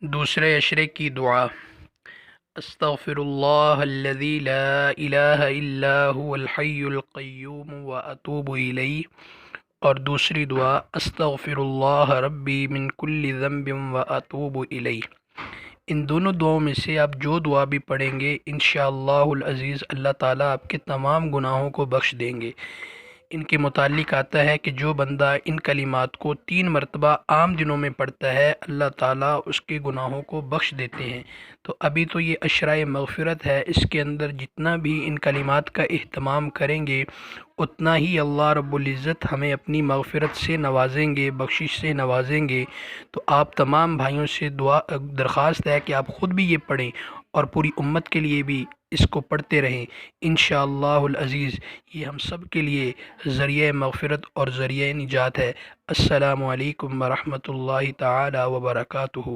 دوسرے عشرے کی دعا۔ استغفر اللہ الذی لا الہ الا هو الحی القیوم واتوب الیہ، اور دوسری دعا استغفر اللہ ربی من کل ذنب واتوب الیہ۔ ان دونوں دعاؤں میں سے آپ جو دعا بھی پڑھیں گے انشاءاللہ العزیز اللہ تعالیٰ آپ کے تمام گناہوں کو بخش دیں گے۔ ان کے متعلق آتا ہے کہ جو بندہ ان کلمات کو 3 مرتبہ عام دنوں میں پڑھتا ہے اللہ تعالیٰ اس کے گناہوں کو بخش دیتے ہیں۔ تو ابھی تو یہ عشرۂ مغفرت ہے، اس کے اندر جتنا بھی ان کلمات کا اہتمام کریں گے اتنا ہی اللہ رب العزت ہمیں اپنی مغفرت سے نوازیں گے، بخشش سے نوازیں گے۔ تو آپ تمام بھائیوں سے درخواست ہے کہ آپ خود بھی یہ پڑھیں اور پوری امت کے لیے بھی اس کو پڑھتے رہیں انشاءاللہ العزیز۔ یہ ہم سب کے لیے ذریعہ مغفرت اور ذریعہ نجات ہے۔ السلام علیکم ورحمۃ اللہ تعالی وبرکاتہ۔